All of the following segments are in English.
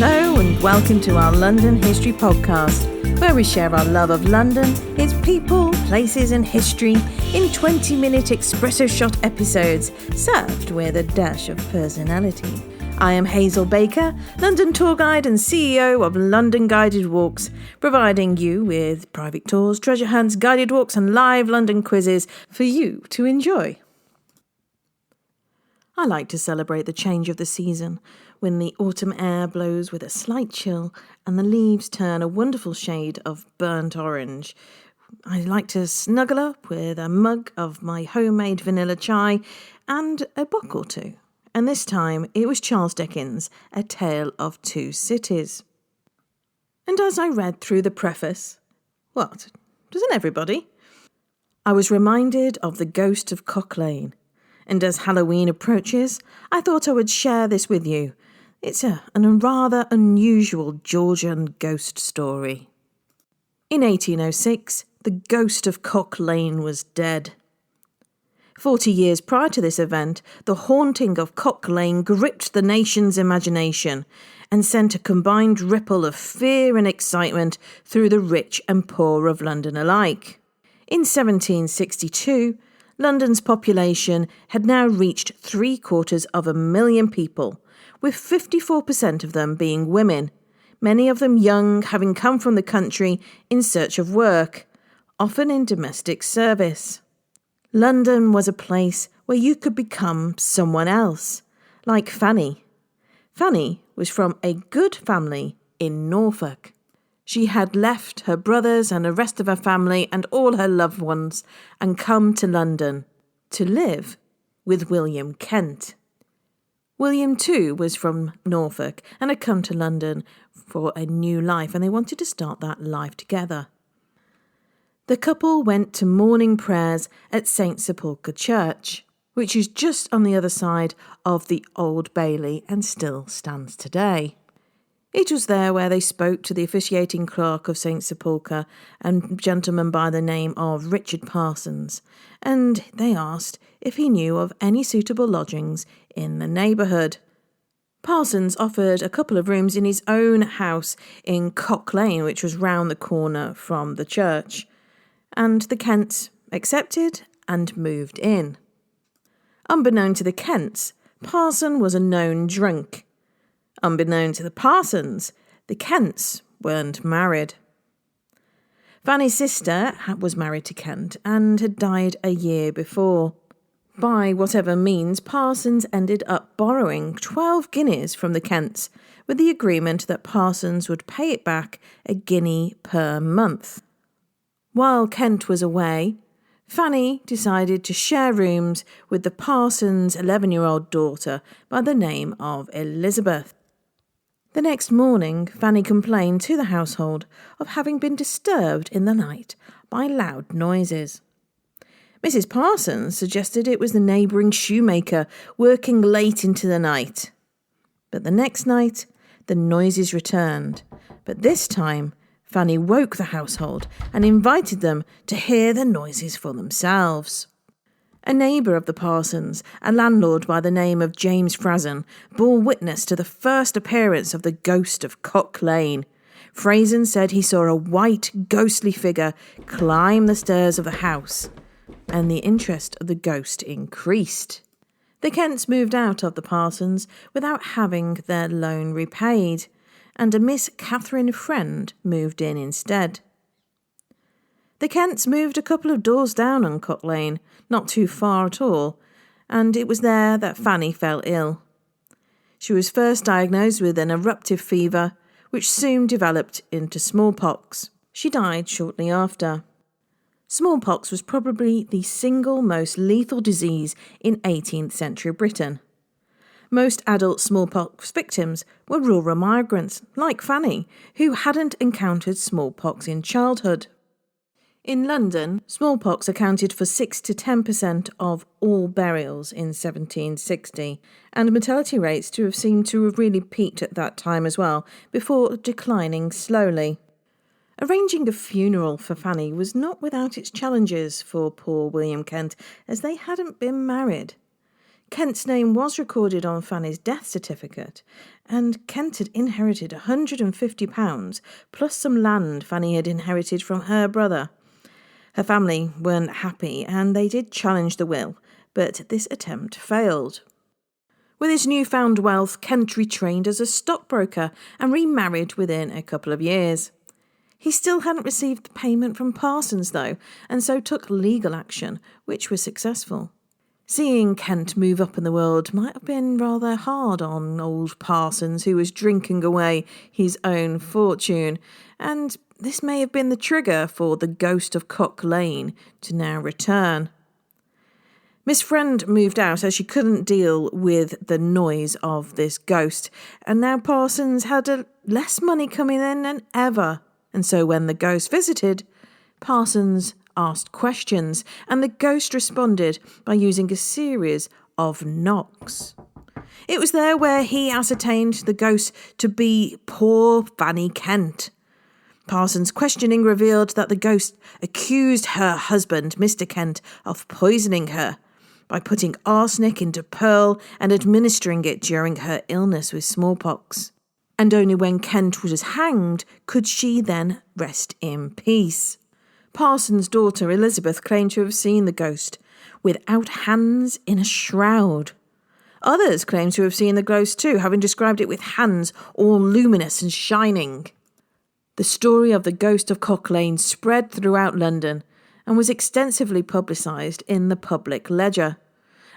Hello and welcome to our London History Podcast, where we share our love of London, its people, places and history in 20-minute espresso shot episodes, served with a dash of personality. I am Hazel Baker, London tour guide and CEO of London Guided Walks, providing you with private tours, treasure hunts, guided walks and live London quizzes for you to enjoy. I like to celebrate the change of the season, when the autumn air blows with a slight chill and the leaves turn a wonderful shade of burnt orange. I like to snuggle up with a mug of my homemade vanilla chai and a book or two. And this time it was Charles Dickens' A Tale of Two Cities. And as I read through the preface, what, doesn't everybody? I was reminded of the ghost of Cock Lane. And as Halloween approaches, I thought I would share this with you. It's a rather unusual Georgian ghost story. In 1806, the ghost of Cock Lane was dead. 40 years prior to this event, the haunting of Cock Lane gripped the nation's imagination and sent a combined ripple of fear and excitement through the rich and poor of London alike. In 1762, London's population had now reached 750,000 people, with 54% of them being women, many of them young, having come from the country in search of work, often in domestic service. London was a place where you could become someone else, like Fanny. Fanny was from a good family in Norfolk. She had left her brothers and the rest of her family and all her loved ones and come to London to live with William Kent. William too was from Norfolk and had come to London for a new life, and they wanted to start that life together. The couple went to morning prayers at St. Sepulchre Church, which is just on the other side of the Old Bailey and still stands today. It was there where they spoke to the officiating clerk of St. Sepulchre, a gentleman by the name of Richard Parsons, and they asked if he knew of any suitable lodgings in the neighbourhood. Parsons offered a couple of rooms in his own house in Cock Lane, which was round the corner from the church, and the Kents accepted and moved in. Unbeknown to the Kents, Parson was a known drunk. Unbeknown to the Parsons, the Kents weren't married. Fanny's sister was married to Kent and had died a year before. By whatever means, Parsons ended up borrowing 12 guineas from the Kents, with the agreement that Parsons would pay it back a guinea per month. While Kent was away, Fanny decided to share rooms with the Parsons' 11-year-old daughter by the name of Elizabeth. The next morning, Fanny complained to the household of having been disturbed in the night by loud noises. Mrs. Parsons suggested it was the neighbouring shoemaker working late into the night. But the next night, the noises returned, but this time Fanny woke the household and invited them to hear the noises for themselves. A neighbour of the Parsons, a landlord by the name of James Frazen, bore witness to the first appearance of the ghost of Cock Lane. Frazen said he saw a white, ghostly figure climb the stairs of the house, and the interest of the ghost increased. The Kents moved out of the Parsons without having their loan repaid, and a Miss Catherine Friend moved in instead. The Kents moved a couple of doors down on Cock Lane, not too far at all, and it was there that Fanny fell ill. She was first diagnosed with an eruptive fever, which soon developed into smallpox. She died shortly after. Smallpox was probably the single most lethal disease in 18th century Britain. Most adult smallpox victims were rural migrants, like Fanny, who hadn't encountered smallpox in childhood. In London, smallpox accounted for 6 to 10% of all burials in 1760, and mortality rates seemed to have really peaked at that time as well, before declining slowly. Arranging a funeral for Fanny was not without its challenges for poor William Kent, as they hadn't been married. Kent's name was recorded on Fanny's death certificate, and Kent had inherited £150 plus some land Fanny had inherited from her brother. Her family weren't happy, and they did challenge the will, but this attempt failed. With his newfound wealth, Kent retrained as a stockbroker and remarried within a couple of years. He still hadn't received the payment from Parsons, though, and so took legal action, which was successful. Seeing Kent move up in the world might have been rather hard on old Parsons, who was drinking away his own fortune, and this may have been the trigger for the ghost of Cock Lane to now return. Miss Friend moved out as she couldn't deal with the noise of this ghost, and now Parsons had less money coming in than ever. And so when the ghost visited, Parsons asked questions, and the ghost responded by using a series of knocks. It was there where he ascertained the ghost to be poor Fanny Kent. Parsons' questioning revealed that the ghost accused her husband, Mr. Kent, of poisoning her by putting arsenic into Pearl and administering it during her illness with smallpox. And only when Kent was hanged could she then rest in peace. Parsons' daughter Elizabeth claimed to have seen the ghost without hands in a shroud. Others claimed to have seen the ghost too, having described it with hands all luminous and shining. The story of the ghost of Cock Lane spread throughout London and was extensively publicised in the Public Ledger.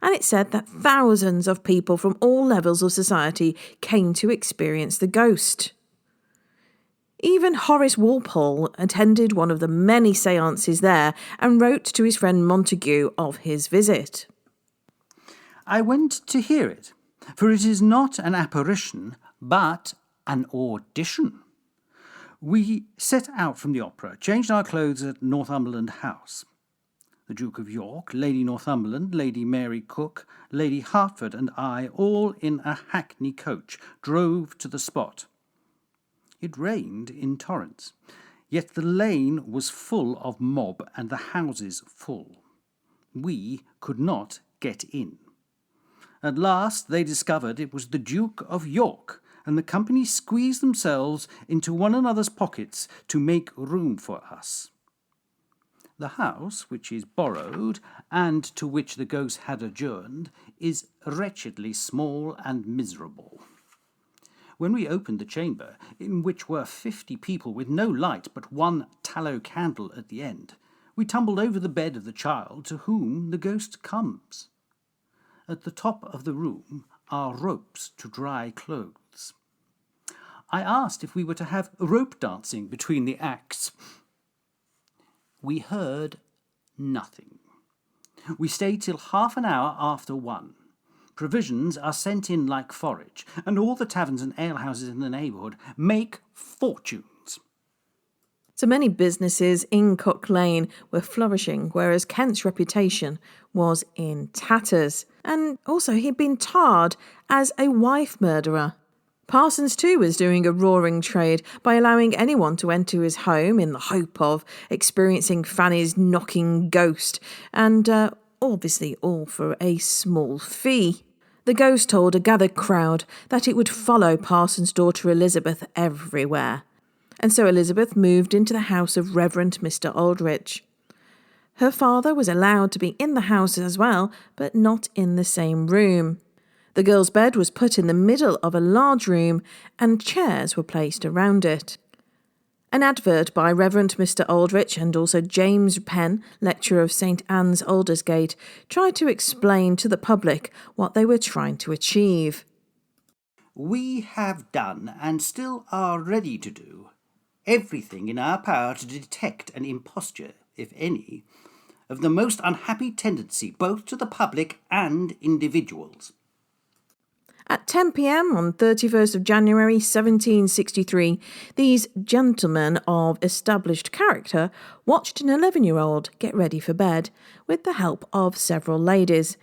And it said that thousands of people from all levels of society came to experience the ghost. Even Horace Walpole attended one of the many séances there and wrote to his friend Montague of his visit. I went to hear it, for it is not an apparition, but an audition. We set out from the opera, changed our clothes at Northumberland House. The Duke of York, Lady Northumberland, Lady Mary Cook, Lady Hertford and I, all in a hackney coach, drove to the spot. It rained in torrents, yet the lane was full of mob and the houses full. We could not get in. At last they discovered it was the Duke of York, and the company squeezed themselves into one another's pockets to make room for us. The house, which is borrowed, and to which the ghost had adjourned, is wretchedly small and miserable. When we opened the chamber, in which were 50 people with no light but one tallow candle at the end, we tumbled over the bed of the child to whom the ghost comes. At the top of the room are ropes to dry clothes. I asked if we were to have rope dancing between the acts. We heard nothing. We stayed till half an hour after 1. Provisions are sent in like forage, and all the taverns and alehouses in the neighbourhood make fortunes. So many businesses in Cock Lane were flourishing, whereas Kent's reputation was in tatters. And also he'd been tarred as a wife murderer. Parsons too was doing a roaring trade by allowing anyone to enter his home in the hope of experiencing Fanny's knocking ghost, and obviously all for a small fee. The ghost told a gathered crowd that it would follow Parsons' daughter Elizabeth everywhere. And so Elizabeth moved into the house of Reverend Mr. Aldrich. Her father was allowed to be in the house as well, but not in the same room. The girl's bed was put in the middle of a large room, and chairs were placed around it. An advert by Reverend Mr. Aldrich and also James Penn, lecturer of St. Anne's, Aldersgate, tried to explain to the public what they were trying to achieve. We have done, and still are ready to do, everything in our power to detect an imposture, if any, of the most unhappy tendency both to the public and individuals. At 10 p.m. on 31st of January 1763, these gentlemen of established character watched an 11-year-old get ready for bed with the help of several ladies.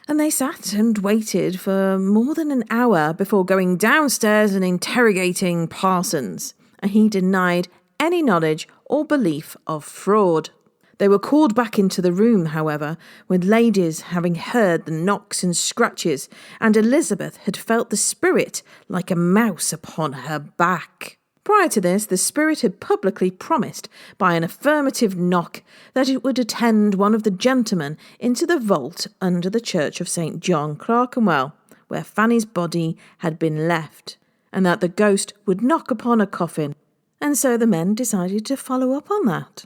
And they sat and waited for more than an hour before going downstairs and interrogating Parsons, and he denied any knowledge or belief of fraud. They were called back into the room, however, with ladies having heard the knocks and scratches, and Elizabeth had felt the spirit like a mouse upon her back. Prior to this, the spirit had publicly promised by an affirmative knock that it would attend one of the gentlemen into the vault under the church of St. John, Clerkenwell, where Fanny's body had been left, and that the ghost would knock upon a coffin. And so the men decided to follow up on that.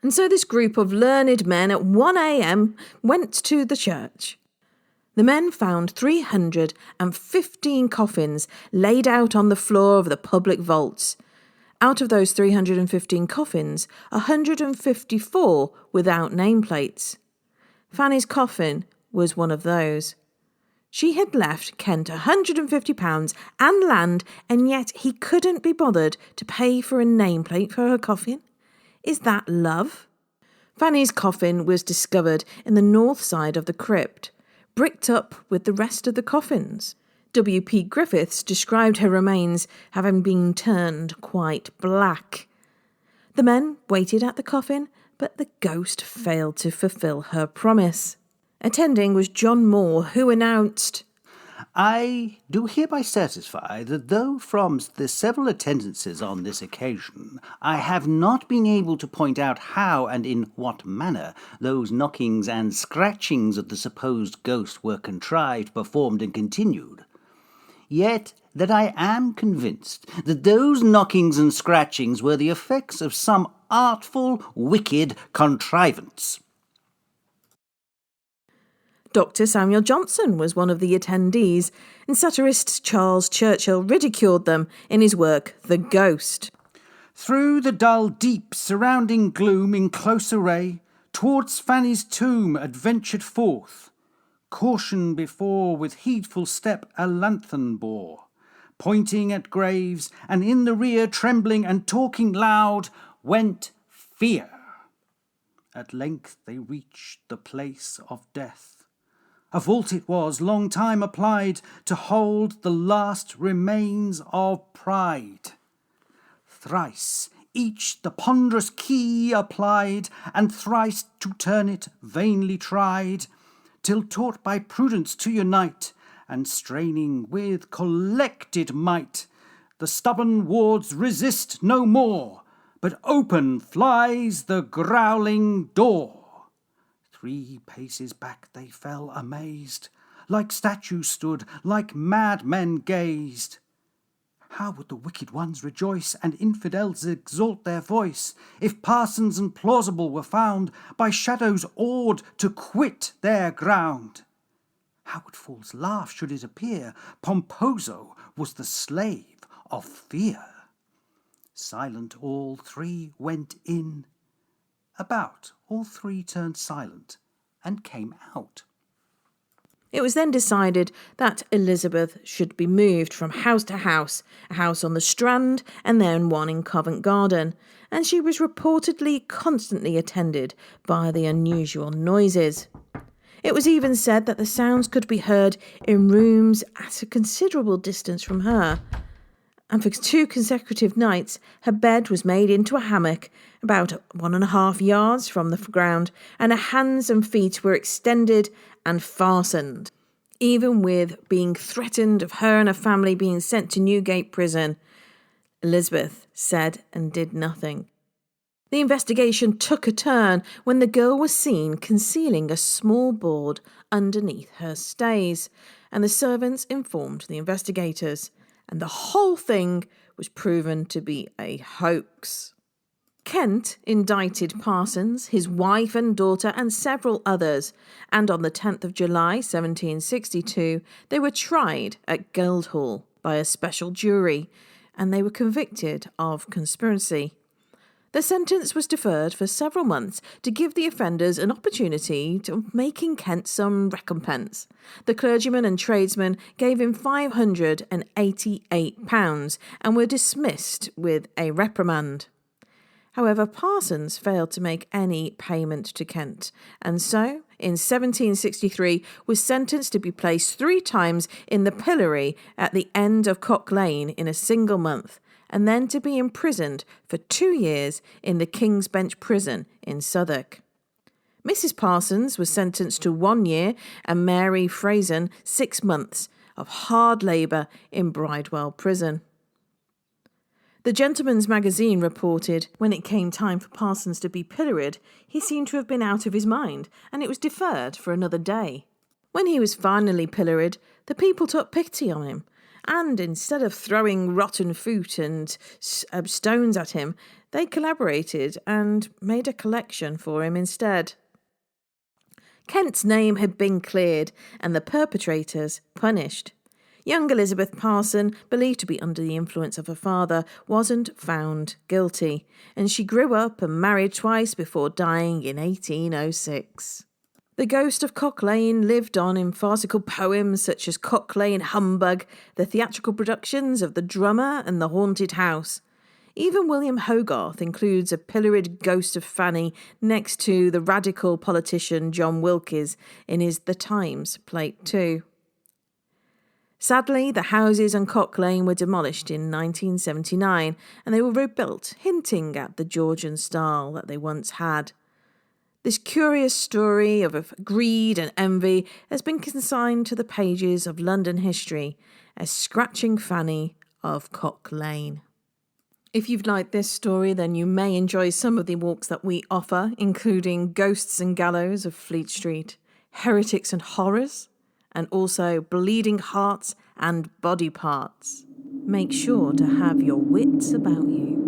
And so this group of learned men at 1 a.m. went to the church. The men found 315 coffins laid out on the floor of the public vaults. Out of those 315 coffins, 154 without nameplates. Fanny's coffin was one of those. She had left Kent £150 and land, and yet he couldn't be bothered to pay for a nameplate for her coffin. Is that love? Fanny's coffin was discovered in the north side of the crypt, bricked up with the rest of the coffins. W.P. Griffiths described her remains having been turned quite black. The men waited at the coffin, but the ghost failed to fulfil her promise. Attending was John Moore, who announced, I do hereby certify that though from the several attendances on this occasion I have not been able to point out how and in what manner those knockings and scratchings of the supposed ghost were contrived, performed, and continued, yet that I am convinced that those knockings and scratchings were the effects of some artful, wicked contrivance. Dr. Samuel Johnson was one of the attendees, and satirist Charles Churchill ridiculed them in his work The Ghost. Through the dull deep surrounding gloom in close array, towards Fanny's tomb adventured forth. Caution before with heedful step a lanthorn bore, pointing at graves, and in the rear trembling and talking loud went fear. At length they reached the place of death. A vault it was, long time applied, to hold the last remains of pride. Thrice each the ponderous key applied, and thrice to turn it vainly tried, till taught by prudence to unite, and straining with collected might, the stubborn wards resist no more, but open flies the growling door. 3 paces back they fell amazed, like statues stood, like madmen gazed. How would the wicked ones rejoice, and infidels exalt their voice, if parsons and plausible were found, by shadows awed to quit their ground? How would fools laugh, should it appear Pomposo was the slave of fear? Silent all 3 went in. About all 3 turned silent and came out. It was then decided that Elizabeth should be moved from house to house, a house on the Strand and then one in Covent Garden, and she was reportedly constantly attended by the unusual noises. It was even said that the sounds could be heard in rooms at a considerable distance from her. And for 2 consecutive nights, her bed was made into a hammock about 1.5 yards from the ground, and her hands and feet were extended and fastened. Even with being threatened of her and her family being sent to Newgate prison, Elizabeth said and did nothing. The investigation took a turn when the girl was seen concealing a small board underneath her stays, and the servants informed the investigators, and the whole thing was proven to be a hoax. Kent indicted Parsons, his wife and daughter, and several others, and on the 10th of July 1762 they were tried at Guildhall by a special jury, and they were convicted of conspiracy. The sentence was deferred for several months to give the offenders an opportunity of making Kent some recompense. The clergyman and tradesman gave him £588 and were dismissed with a reprimand. However, Parsons failed to make any payment to Kent, and so, in 1763, was sentenced to be placed 3 times in the pillory at the end of Cock Lane in a single month, and then to be imprisoned for 2 years in the King's Bench prison in Southwark. Mrs. Parsons was sentenced to 1 year and Mary Frazen 6 months of hard labour in Bridewell prison. The Gentleman's Magazine reported when it came time for Parsons to be pilloried, he seemed to have been out of his mind and it was deferred for another day. When he was finally pilloried, the people took pity on him, and instead of throwing rotten fruit and stones at him, they collaborated and made a collection for him instead. Kent's name had been cleared and the perpetrators punished. Young Elizabeth Parson, believed to be under the influence of her father, wasn't found guilty, and she grew up and married twice before dying in 1806. The ghost of Cock Lane lived on in farcical poems such as Cock Lane Humbug, the theatrical productions of The Drummer and The Haunted House. Even William Hogarth includes a pilloried ghost of Fanny next to the radical politician John Wilkes in his The Times, Plate 2. Sadly, the houses on Cock Lane were demolished in 1979 and they were rebuilt, hinting at the Georgian style that they once had. This curious story of greed and envy has been consigned to the pages of London history as Scratching Fanny of Cock Lane. If you've liked this story, then you may enjoy some of the walks that we offer, including Ghosts and Gallows of Fleet Street, Heretics and Horrors, and also Bleeding Hearts and Body Parts. Make sure to have your wits about you.